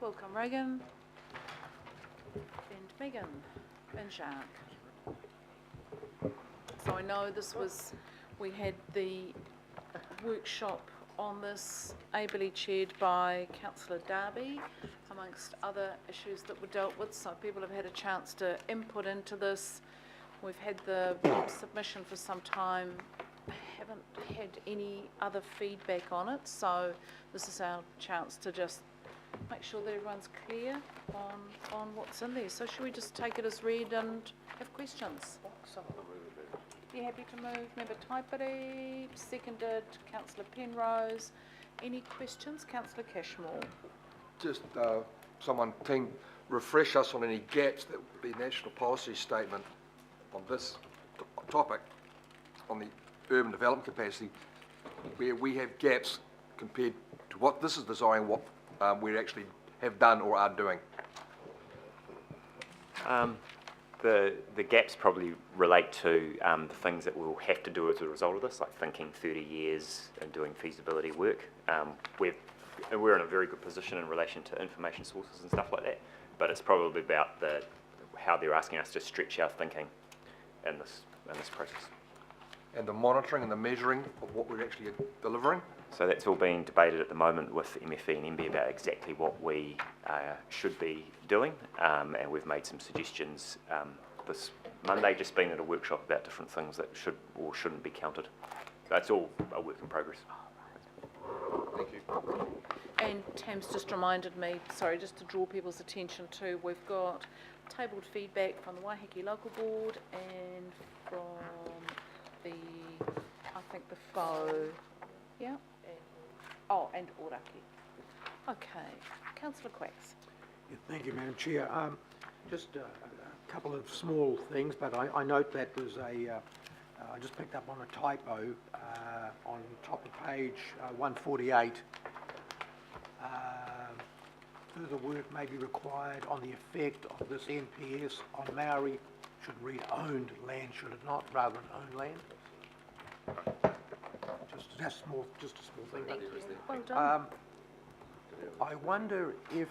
Welcome Reagan and Megan and Jacques. So I know we had the workshop on this, ably chaired by Councillor Darby, amongst other issues that were dealt with, so people have had a chance to input into this. We've had the submission for some time, haven't had any other feedback on it, so this is our chance to just make sure that everyone's clear on what's in there. So should we just take it as read and have questions? You happy to move? Member Taipere, seconded, Councillor Penrose. Any questions? Councillor Cashmore. Just someone team refresh us on any gaps that the national policy statement on this topic, on the urban development capacity, where we have gaps compared to what this is designing, what we actually have done or are doing. The gaps probably relate to the things that we'll have to do as a result of this, like thinking 30 years and doing feasibility work. We're in a very good position in relation to information sources and stuff like that, but it's probably about how they're asking us to stretch our thinking in this process. And the monitoring and the measuring of what we're actually delivering? So that's all being debated at the moment with MFE and MB about exactly what we should be doing, and we've made some suggestions this Monday, just been at a workshop about different things that should or shouldn't be counted. So it's all a work in progress. Thank you. And Tam's just reminded me, sorry, just to draw people's attention to, we've got tabled feedback from the Waiheke Local Board and from I think the FO, yeah? Oh, and Oraki. Okay, Councillor Quacks. Yeah, thank you, Madam Chair. Just a couple of small things, but I note that there's I just picked up on a typo on top of page 148. Further work may be required on the effect of this NPS on Maori. Should read owned land, should it not, rather than owned land? Just a small thing. Thank you. Well done. I wonder if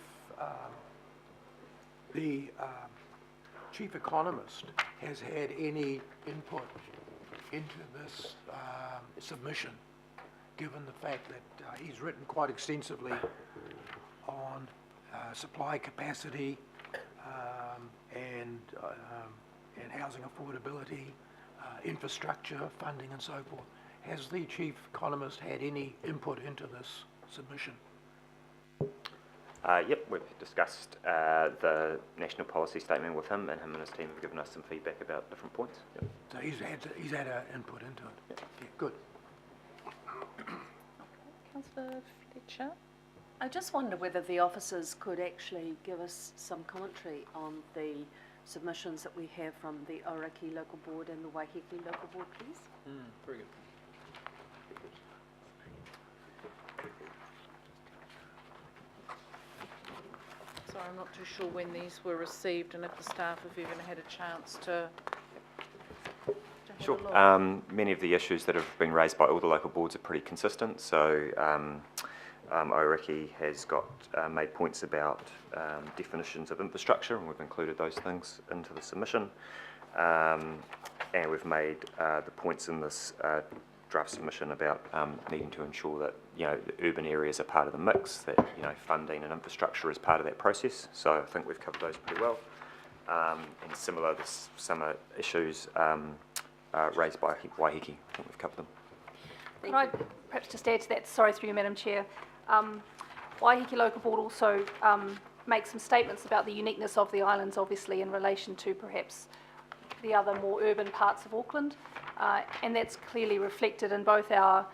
the chief economist has had any input into this submission, given the fact that he's written quite extensively on supply capacity and housing affordability, infrastructure, funding and so forth. Has the chief economist had any input into this submission? Yep, we've discussed the national policy statement with him, and his team have given us some feedback about different points. Yep. So he's had an input into it. Yep. Yeah, good. Okay, Councillor Fletcher. I just wonder whether the officers could actually give us some commentary on the submissions that we have from the Aoraki Local Board and the Waiheke Local Board, please. Very good. Sorry, I'm not too sure when these were received and if the staff have even had a chance to Sure. Many of the issues that have been raised by all the local boards are pretty consistent. So Aoraki has got made points about definitions of infrastructure, and we've included those things into the submission. And we've made the points in this draft submission about needing to ensure that the urban areas are part of the mix, that funding and infrastructure is part of that process. So I think we've covered those pretty well. And similar, there's some issues raised by Waiheke. I think we've covered them. Could I perhaps just add to that? Sorry, through you, Madam Chair. Waiheke Local Board also makes some statements about the uniqueness of the islands, obviously, in relation to perhaps the other more urban parts of Auckland, and that's clearly reflected in both our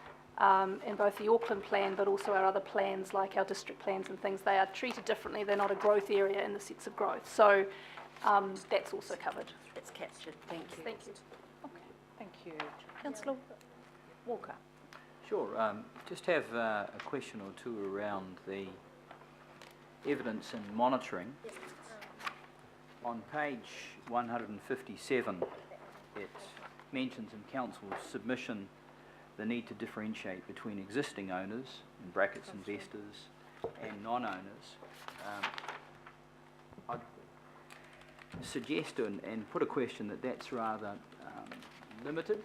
in both the Auckland plan, but also our other plans, like our district plans and things. They are treated differently. They're not a growth area in the sense of growth. So that's also covered. It's captured. Thank you. Thank you. Okay, thank you. Councillor Walker. Sure. Just have a question or two around the evidence and monitoring. On page 157, it mentions in Council's submission the need to differentiate between existing owners, in brackets investors, and non-owners. suggest and put a question that's rather limited,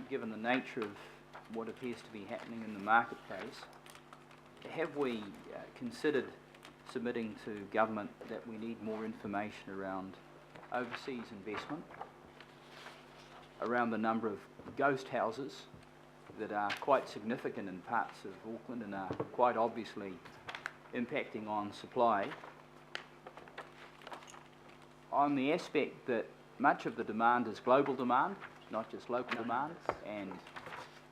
given the nature of what appears to be happening in the marketplace. Have we considered submitting to government that we need more information around overseas investment, around the number of ghost houses that are quite significant in parts of Auckland and are quite obviously impacting on supply, on the aspect that much of the demand is global demand, not just local demand, and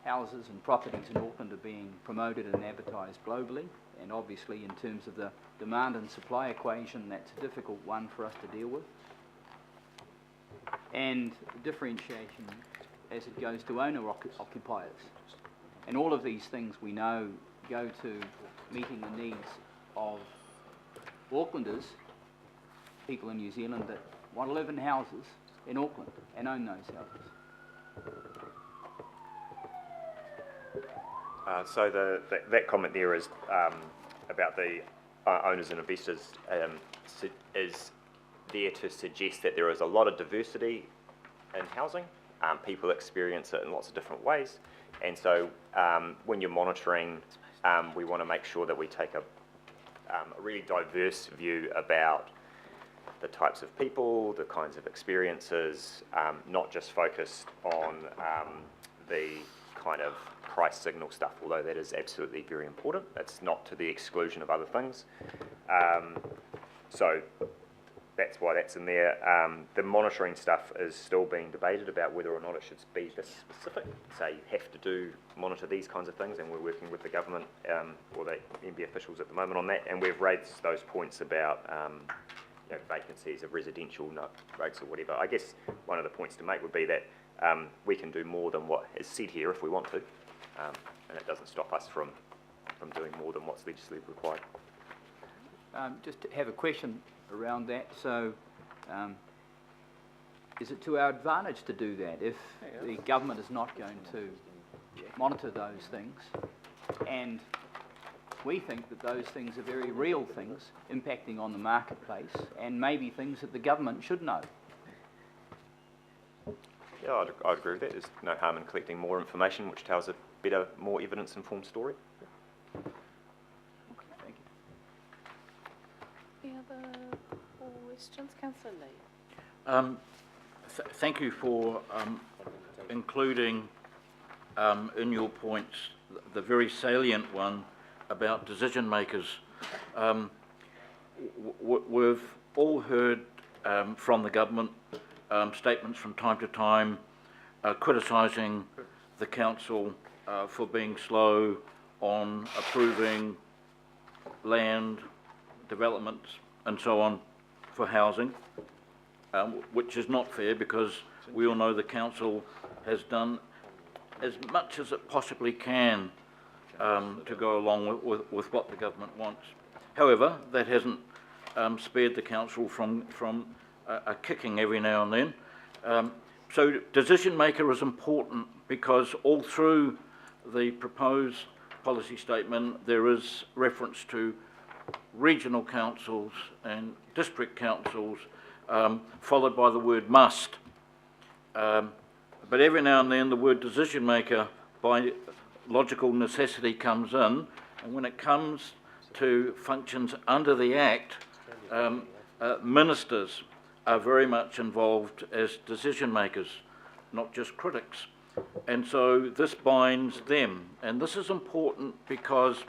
houses and properties in Auckland are being promoted and advertised globally, and obviously in terms of the demand and supply equation, that's a difficult one for us to deal with. And differentiation as it goes to owner-occupiers. And all of these things we know go to meeting the needs of Aucklanders, people in New Zealand that want to live in houses in Auckland and own those houses. So that comment there is about the owners and investors is there to suggest that there is a lot of diversity in housing. People experience it in lots of different ways, and so when you're monitoring, we want to make sure that we take a really diverse view about the types of people, the kinds of experiences, not just focused on the kind of price signal stuff, although that is absolutely very important. It's not to the exclusion of other things. So that's why that's in there. The monitoring stuff is still being debated about whether or not it should be this specific. So you have to monitor these kinds of things, and we're working with the government or the MB officials at the moment on that, and we've raised those points about vacancies of residential rates or whatever. I guess one of the points to make would be that we can do more than what is said here if we want to, and it doesn't stop us from doing more than what's legislatively required. Just to have a question around that. So is it to our advantage to do that if the government is not going to monitor those things, and we think that those things are very real things impacting on the marketplace and maybe things that the government should know? Yeah, I'd agree with that. There's no harm in collecting more information which tells a better, more evidence-informed story. Thank you. Any other questions? Councillor Lee. Thank you for including in your points the very salient one about decision makers. We've all heard from the government statements from time to time criticising the council for being slow on approving land, developments and so on for housing, which is not fair because we all know the council has done as much as it possibly can to go along with what the government wants. However, that hasn't spared the council from a kicking every now and then. So decision maker is important because all through the proposed policy statement there is reference to regional councils and district councils, followed by the word must. But every now and then the word decision maker by logical necessity comes in, and when it comes to functions under the Act, ministers are very much involved as decision makers, not just critics. And so this binds them. And this is important because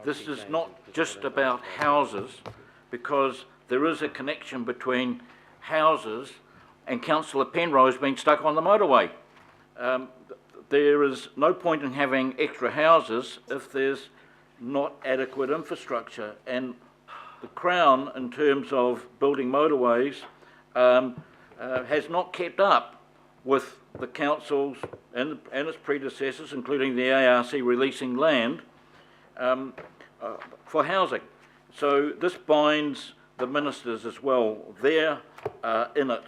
this is not just about houses, because there is a connection between houses and Councillor Penrose being stuck on the motorway. There is no point in having extra houses if there's not adequate infrastructure. And the Crown, in terms of building motorways, has not kept up with the councils and its predecessors, including the ARC releasing land for housing. So this binds the ministers as well. They're in it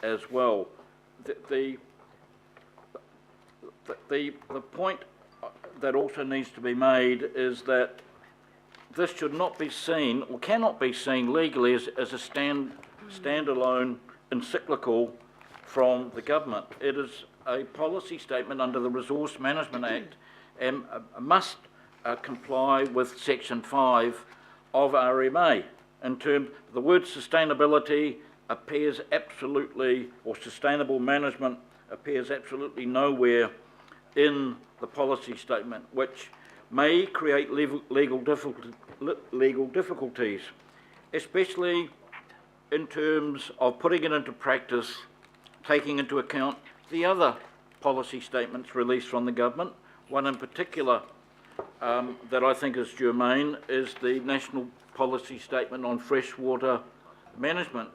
as well. The point that also needs to be made is that this should not be seen, or cannot be seen legally, as a standalone encyclical from the government. It is a policy statement under the Resource Management Act and must comply with Section 5 of RMA. In terms, the word sustainability appears absolutely, or sustainable management appears absolutely nowhere in the policy statement, which may create legal difficulties, especially in terms of putting it into practice, taking into account the other policy statements released from the government. One in particular that I think is germane is the National Policy Statement on Freshwater Management,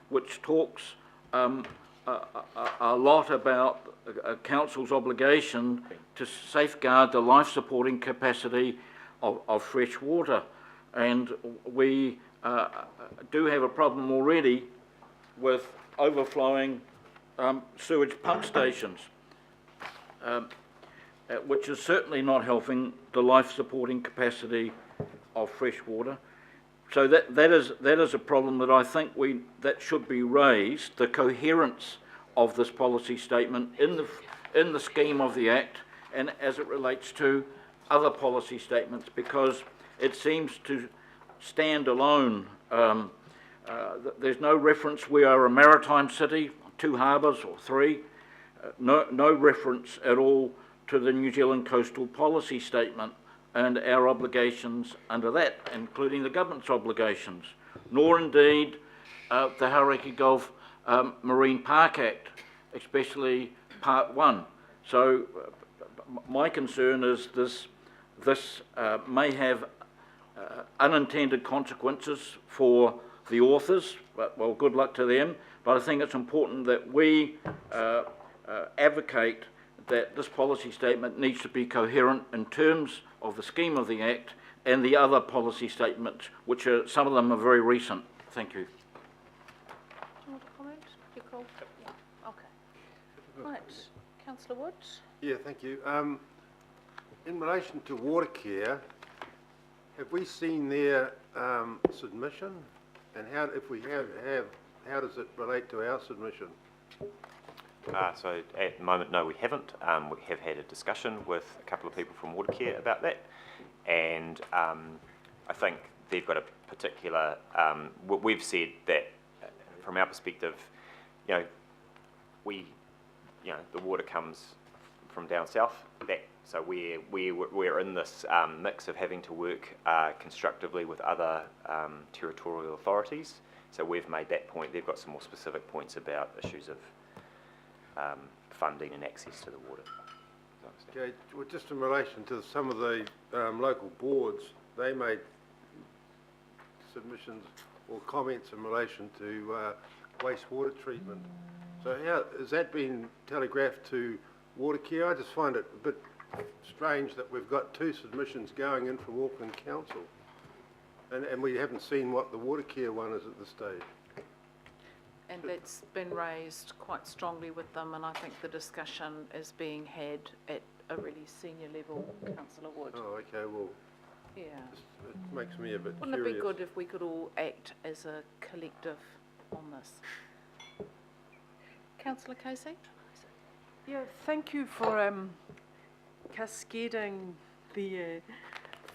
which talks a lot about a council's obligation to safeguard the life-supporting capacity of fresh water. And we do have a problem already with overflowing sewage pump stations, which is certainly not helping the life-supporting capacity of fresh water. So that is a problem that I think that should be raised, the coherence of this policy statement in the scheme of the Act and as it relates to other policy statements, because it seems to stand alone. There's no reference we are a maritime city, 2 harbours or 3, no reference at all to the New Zealand Coastal Policy Statement and our obligations under that, including the government's obligations, nor indeed the Hauraki Gulf Marine Park Act, especially Part 1. So my concern is this may have unintended consequences for the authors, but well, good luck to them. But I think it's important that we advocate that this policy statement needs to be coherent in terms of the scheme of the Act and the other policy statements, which are, some of them are very recent. Thank you. Do you want to comment? You're cool? Yeah. Okay. Right. Councillor Wood? Yeah, thank you. In relation to water care, have we seen their submission? And how, if we have, how does it relate to our submission? So at the moment, no, we haven't. We have had a discussion with a couple of people from Watercare about that, and I think they've got a particular. We've said that from our perspective, the water comes from down south. So we're in this mix of having to work constructively with other territorial authorities. So we've made that point. They've got some more specific points about issues of funding and access to the water. Okay, well, just in relation to some of the local boards, they made submissions or comments in relation to wastewater treatment. So how has that been telegraphed to Watercare? I just find it a bit strange that we've got 2 submissions going in from Auckland Council, and we haven't seen what the Watercare one is at this stage. And that's been raised quite strongly with them, and I think the discussion is being had at a really senior level, Councillor Wood. Oh, okay, well, Yeah. it makes me a bit Wouldn't curious. it be good if we could all act as a collective on this? Councillor Casey? Yeah, thank you for cascading the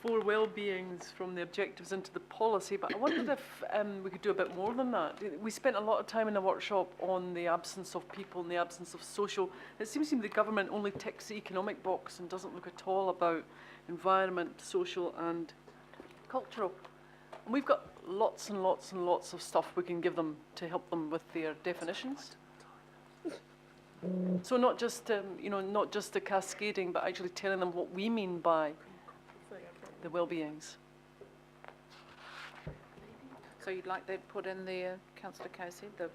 4 well-beings from the objectives into the policy, but I wondered if we could do a bit more than that. We spent a lot of time in the workshop on the absence of people and the absence of social. It seems to me the government only ticks the economic box and doesn't look at all about environment, social and cultural. And we've got lots and lots and lots of stuff we can give them to help them with their definitions. So not just, not just the cascading, but actually telling them what we mean by the well-beings. So you'd like that put in there, Councillor Casey, the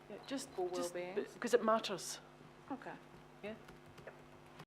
Yeah, just well-beings? because it matters. Okay. Yeah.